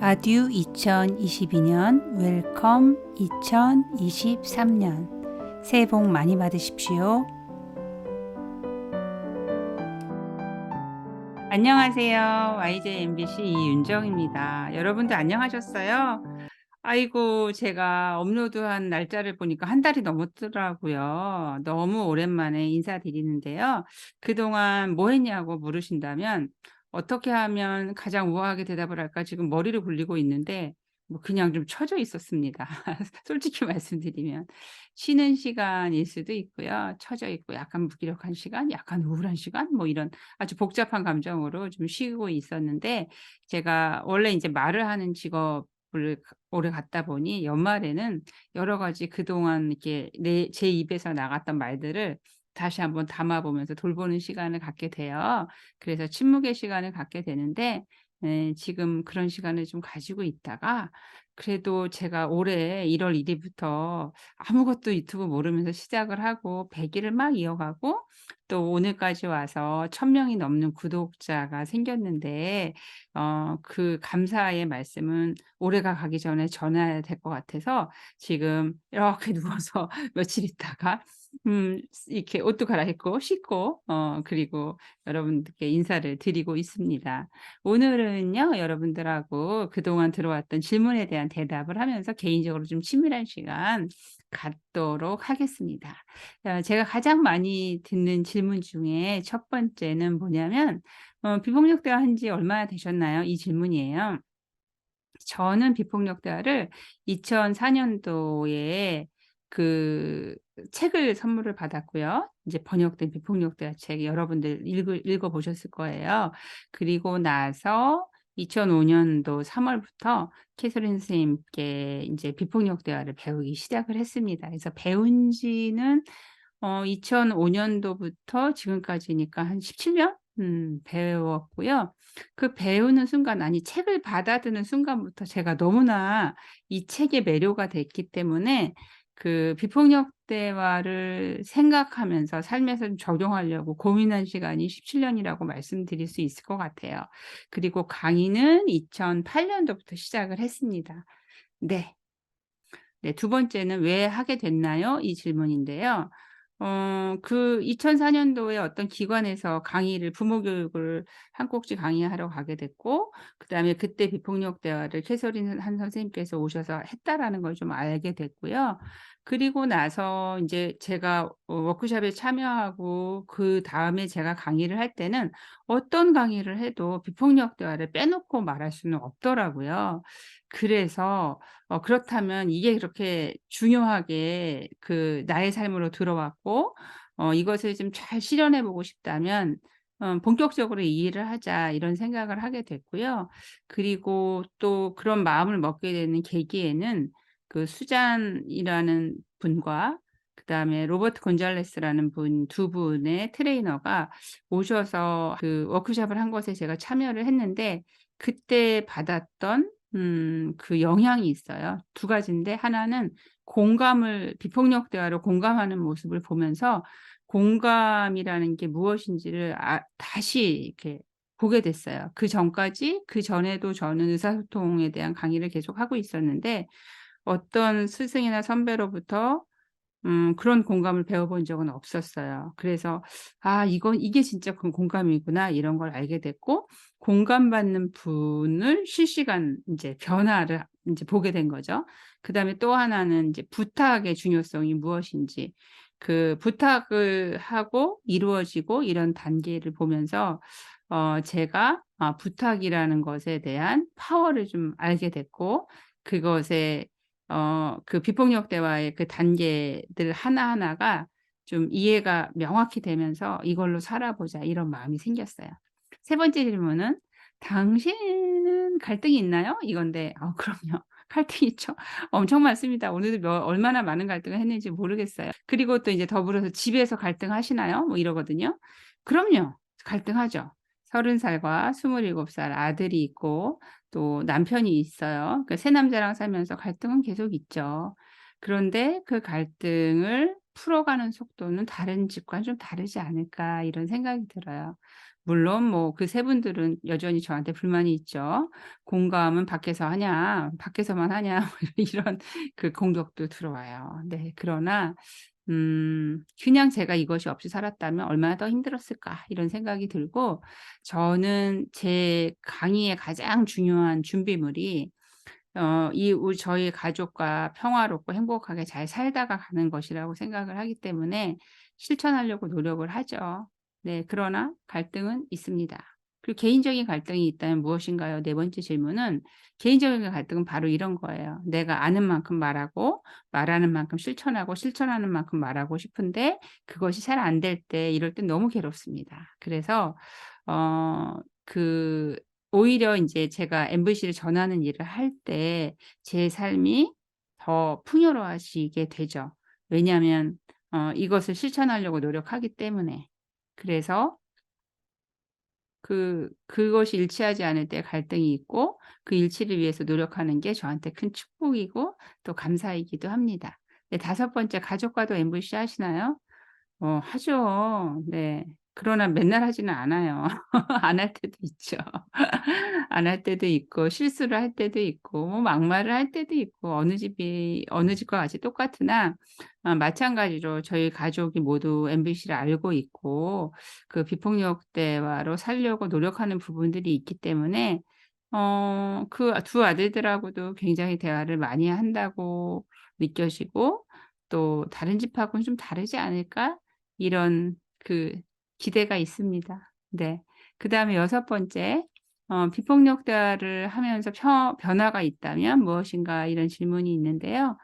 아듀 2022년 웰컴 2023년 새해 복 많이 받으십시오. 안녕하세요. YJ MBC 이윤정입니다. 여러분들 안녕하셨어요? 아이고, 제가 업로드한 날짜를 보니까 한 달이 넘었더라고요. 너무 오랜만에 인사드리는데요. 그동안 뭐 했냐고 물으신다면 어떻게 하면 가장 우아하게 대답을 할까 지금 머리를 굴리고 있는데 뭐 그냥 좀 처져 있었습니다. 솔직히 말씀드리면 쉬는 시간일 수도 있고요. 처져 있고 약간 무기력한 시간, 약간 우울한 시간 뭐 이런 아주 복잡한 감정으로 좀 쉬고 있었는데 제가 원래 이제 말을 하는 직업을 오래 갖다 보니 연말에는 여러 가지 그동안 이렇게 제 입에서 나갔던 말들을 다시 한번 담아 보면서 돌보는 시간을 갖게 돼요. 그래서 침묵의 시간을 갖게 되는데 지금 그런 시간을 좀 가지고 있다가 그래도 제가 올해 1월 1 일부터 아무것도 유튜브 모르면서 시작을 하고 100 일을 막 이어가고 또 오늘까지 와서 1000 명이 넘는 구독자가 생겼는데 그 감사의 말씀은 올해가 가기 전에 전해야 될 것 같아서 지금 이렇게 누워서 며칠 있다가 이렇게 옷도 갈아입고 씻고 그리고 여러분들께 인사를 드리고 있습니다. 오늘은요, 여러분들하고 그동안 들어왔던 질문에 대한 대답을 하면서 개인적으로 좀 친밀한 시간 갖도록 하겠습니다. 제가 가장 많이 듣는 질문 중에 첫 번째는 뭐냐면 비폭력 대화 한 지 얼마나 되셨나요? 이 질문이에요. 저는 비폭력 대화를 2004 년도에 그 책을 선물을 받았고요. 이제 번역된 비폭력 대화 책 여러분들 읽어 보셨을 거예요. 그리고 나서 2005 년도 3 월부터 캐서린 선생님께 인제 비폭력 대화를 배우기 시작을 했습니다. 그래서 배운 지는 2005 년도부터 지금까지니까 한 17년 배웠고요. 그 배우는 순간 아니 책을 받아드는 순간부터 제가 너무나 이 책에 매료가 됐기 때문에 그 비폭력 대화를 생각하면서 삶에서 좀 적용하려고 고민한 시간이 17 년이라고 말씀드릴 수 있을 것 같아요. 그리고 강의는 2008 년도부터 시작을 했습니다. 네. 네. 두 번째는 "왜 하게 됐나요?" 이 질문인데요. 그 2004 년도에 어떤 기관에서 강의를 부모 교육을 한 꼭지 강의하러 가게 됐고 그다음에 그때 비폭력 대화를 캐서린 한 선생님께서 오셔서 했다라는 걸 좀 알게 됐고요. 그리고 나서 인제 제가 워크숍에 참여하고 그다음에 제가 강의를 할 때는 어떤 강의를 해도 비폭력 대화를 빼놓고 말할 수는 없더라고요. 그래서 그렇다면 이게 그렇게 중요하게 그 나의 삶으로 들어왔고 이것을 좀 잘 실현해 보고 싶다면 '본격적으로 이 일을 하자.' 이런 생각을 하게 됐고요. 그리고 또 그런 마음을 먹게 되는 계기에는 그 수잔이라는 분과 그다음에 로버트 곤잘레스라는 분 두 분의 트레이너가 오셔서 그 워크숍을 한 것에 제가 참여를 했는데 그때 받았던 그 영향이 있어요. 두 가지인데 하나는 공감을 비폭력 대화로 공감하는 모습을 보면서 공감이라는 게 무엇인지를 다시 이렇게 보게 됐어요. 그전까지 그전에도 저는 의사소통에 대한 강의를 계속하고 있었는데 어떤 스승이나 선배로부터 그런 공감을 배워 본 적은 없었어요. 그래서 '아 이게 진짜 그 공감이구나.' 이런 걸 알게 됐고 공감받는 분을 실시간 인제 변화를 인제 보게 된 거죠. 그다음에 또 하나는 인제 부탁의 중요성이 무엇인지 그 부탁을 하고 이루어지고 이런 단계를 보면서 제가 부탁이라는 것에 대한 파워를 좀 알게 됐고 그것에 그 비폭력 대화의 그 단계들 하나하나가 좀 이해가 명확히 되면서 '이걸로 살아보자.' 이런 마음이 생겼어요. 세 번째 질문은 "당신은 갈등이 있나요?" 이건데 그럼요. 갈등이 있죠. 엄청 많습니다. 오늘도 얼마나 많은 갈등을 했는지 모르겠어요. 그리고 또 이제 더불어서 "집에서 갈등하시나요?" 뭐 이러거든요. 그럼요. 갈등하죠. 30 살과 27살 아들이 있고 또 남편이 있어요. 그 새 남자랑 살면서 갈등은 계속 있죠. 그런데 그 갈등을 풀어가는 속도는 '다른 집과는 좀 다르지 않을까.' 이런 생각이 들어요. 물론 뭐 그 세 분들은 여전히 저한테 불만이 있죠. "공감은 밖에서 하냐? 밖에서만 하냐?" 이런 그 공격도 들어와요. 네. 그러나 그냥 제가 이것이 없이 살았다면 '얼마나 더 힘들었을까.' 이런 생각이 들고, 저는 제 강의의 가장 중요한 준비물이 저희 가족과 평화롭고 행복하게 잘 살다가 가는 것이라고 생각을 하기 때문에 실천하려고 노력을 하죠. 네. 그러나 갈등은 있습니다. 그리고 개인적인 갈등이 있다면 무엇인가요? 네 번째 질문은, 개인적인 갈등은 바로 이런 거예요. 내가 아는 만큼 말하고 말하는 만큼 실천하고 실천하는 만큼 말하고 싶은데 그것이 잘 안 될 때, 이럴 땐 너무 괴롭습니다. 그래서 어 그 오히려 인제 제가 MVC를 전하는 일을 할 때 제 삶이 더 풍요로워지게 되죠. 왜냐하면 이것을 실천하려고 노력하기 때문에. 그래서 그것이 일치하지 않을 때 갈등이 있고, 그 일치를 위해서 노력하는 게 저한테 큰 축복이고 또 감사이기도 합니다. 네. 다섯 번째, 가족과도 MVC 하시나요? 하죠. 네. 그러나 맨날 하지는 않아요. 안 할 때도 있죠. 안 할 때도 있고 실수를 할 때도 있고 뭐 막말을 할 때도 있고, 어느 집과 같이 똑같으나 마찬가지로 저희 가족이 모두 MBC를 알고 있고 그 비폭력 대화로 살려고 노력하는 부분들이 있기 때문에 그 두 아들들하고도 굉장히 대화를 많이 한다고 느껴지고, 또 '다른 집하고는 좀 다르지 않을까?' 이런 그 기대가 있습니다. 네. 그다음에 여섯 번째, 비폭력 대화를 하면서 변화가 있다면 무엇인가, 이런 질문이 있는데요.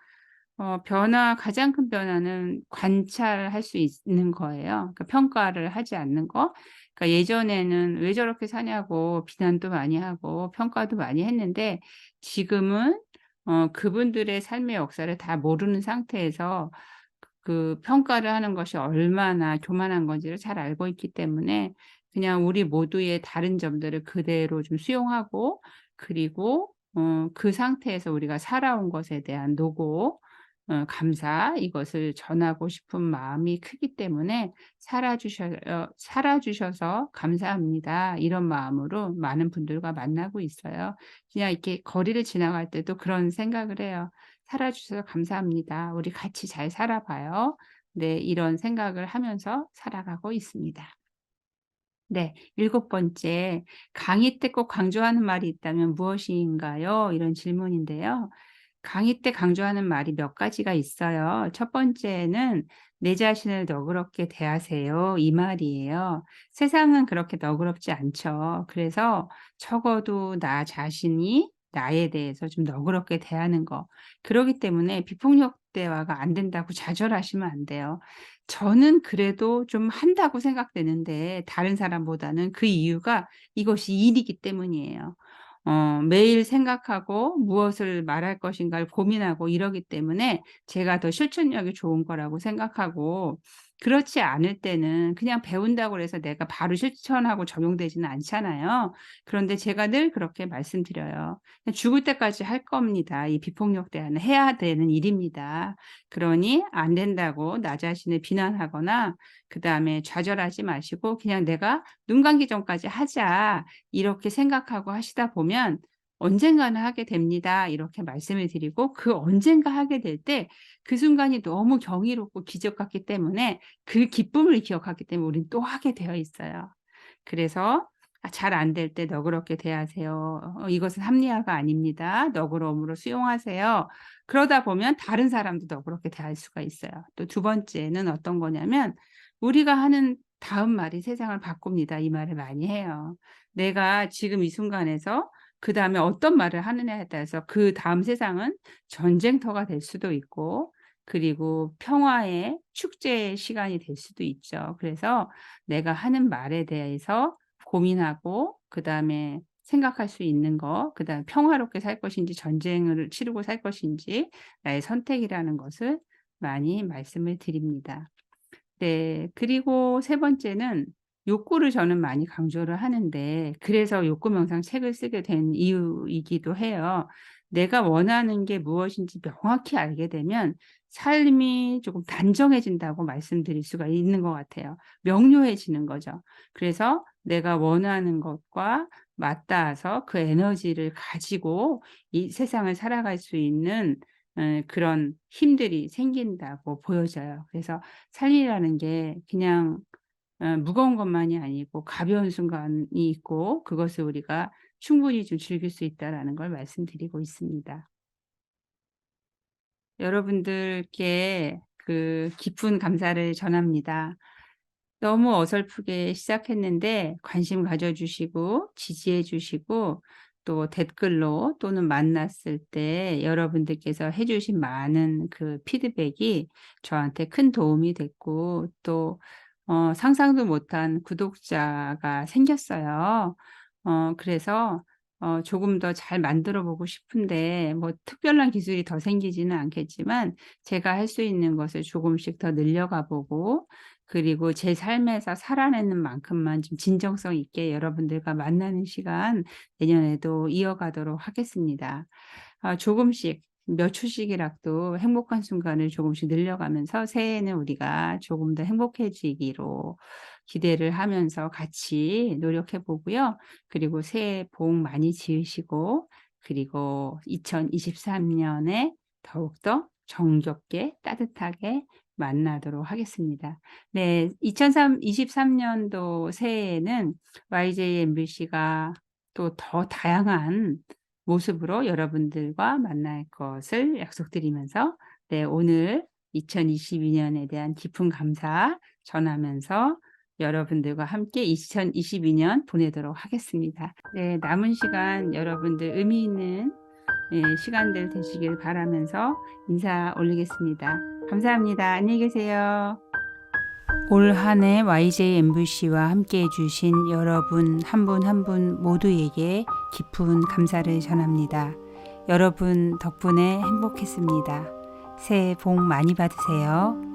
가장 큰 변화는 관찰할 수 있는 거예요. 그러니까 평가를 하지 않는 거. 그러니까 예전에는 "왜 저렇게 사냐."고 비난도 많이 하고 평가도 많이 했는데, 지금은 그분들의 삶의 역사를 다 모르는 상태에서 그 평가를 하는 것이 얼마나 교만한 건지를 잘 알고 있기 때문에, 그냥 우리 모두의 다른 점들을 그대로 좀 수용하고, 그리고 그 상태에서 우리가 살아온 것에 대한 노고, 감사, 이것을 전하고 싶은 마음이 크기 때문에 살아 주셔서 감사합니다, 이런 마음으로 많은 분들과 만나고 있어요. 그냥 이렇게 거리를 지나갈 때도 그런 생각을 해요. '살아 주셔서 감사합니다. 우리 같이 잘 살아 봐요.' 네. 이런 생각을 하면서 살아가고 있습니다. 네. 일곱 번째, 강의 때 꼭 강조하는 말이 있다면 무엇인가요? 이런 질문인데요. 강의 때 강조하는 말이 몇 가지가 있어요. 첫 번째는 "내 자신을 너그럽게 대하세요." 이 말이에요. 세상은 그렇게 너그럽지 않죠. 그래서 적어도 나 자신이 나에 대해서 좀 너그럽게 대하는 거. 그러기 때문에 비폭력 대화가 안 된다고 좌절하시면 안 돼요. 저는 그래도 좀 한다고 생각되는데, 다른 사람보다는 그 이유가 이것이 일이기 때문이에요. 매일 생각하고 무엇을 말할 것인가를 고민하고 이러기 때문에 제가 더 실천력이 좋은 거라고 생각하고, 그렇지 않을 때는 그냥 배운다고 해서 내가 바로 실천하고 적용되지는 않잖아요. 그런데 제가 늘 그렇게 말씀드려요. 그냥 죽을 때까지 할 겁니다. 이 비폭력 대화는 해야 되는 일입니다. 그러니 안 된다고 나 자신을 비난하거나 그다음에 좌절하지 마시고, 그냥 '내가 눈 감기 전까지 하자.' 이렇게 생각하고 하시다 보면 "언젠가는 하게 됩니다." 이렇게 말씀을 드리고, 그 언젠가 하게 될 때 그 순간이 너무 경이롭고 기적 같기 때문에, 그 기쁨을 기억하기 때문에 우리는 또 하게 되어 있어요. 그래서 잘 안 될 때 너그럽게 대하세요. 이것은 합리화가 아닙니다. 너그러움으로 수용하세요. 그러다 보면 다른 사람도 너그럽게 대할 수가 있어요. 또 두 번째는 어떤 거냐면, 우리가 하는 다음 말이 세상을 바꿉니다. 이 말을 많이 해요. 내가 지금 이 순간에서 그다음에 어떤 말을 하느냐에 따라서 그다음 세상은 전쟁터가 될 수도 있고, 그리고 평화의 축제의 시간이 될 수도 있죠. 그래서 내가 하는 말에 대해서 고민하고, 그다음에 생각할 수 있는 거, 그다음에 평화롭게 살 것인지 전쟁을 치르고 살 것인지 나의 선택이라는 것을 많이 말씀을 드립니다. 네. 그리고 세 번째는 욕구를 저는 많이 강조를 하는데, 그래서 욕구 명상 책을 쓰게 된 이유이기도 해요. 내가 원하는 게 무엇인지 명확히 알게 되면 삶이 조금 단정해진다고 말씀드릴 수가 있는 것 같아요. 명료해지는 거죠. 그래서 내가 원하는 것과 맞닿아서 그 에너지를 가지고 이 세상을 살아갈 수 있는 그런 힘들이 생긴다고 보여져요. 그래서 삶이라는 게 그냥 무거운 것만이 아니고 가벼운 순간이 있고 그것을 우리가 충분히 좀 즐길 수 있다라는 걸 말씀드리고 있습니다. 여러분들께 그 깊은 감사를 전합니다. 너무 어설프게 시작했는데 관심 가져 주시고 지지해 주시고 또 댓글로 또는 만났을 때 여러분들께서 해 주신 많은 그 피드백이 저한테 큰 도움이 됐고 또 상상도 못한 구독자가 생겼어요. 그래서 조금 더 잘 만들어 보고 싶은데 뭐 특별한 기술이 더 생기지는 않겠지만 제가 할 수 있는 것을 조금씩 더 늘려가 보고 그리고 제 삶에서 살아내는 만큼만 좀 진정성 있게 여러분들과 만나는 시간 내년에도 이어가도록 하겠습니다. 조금씩 몇 초씩이라도 행복한 순간을 조금씩 늘려가면서 새해에는 우리가 조금 더 행복해지기로 기대를 하면서 같이 노력해 보고요. 그리고 새해 복 많이 지으시고 그리고 2023 년에 더욱더 정겹게 따뜻하게 만나도록 하겠습니다. 네. 2023 년도 새해에는 YJ MBC가 또 더 다양한 모습으로 여러분들과 만날 것을 약속드리면서 네 오늘 2022 년에 대한 깊은 감사 전하면서 여러분들과 함께 2022년 보내도록 하겠습니다. 네. 남은 시간 여러분들 의미 있는 시간들 되시길 바라면서 인사 올리겠습니다. 감사합니다. 안녕히 계세요. 올 한 해 YJ MBC와 함께 해주신 여러분 한 분 한 분 모두에게 깊은 감사를 전합니다. 여러분 덕분에 행복했습니다. 새해 복 많이 받으세요.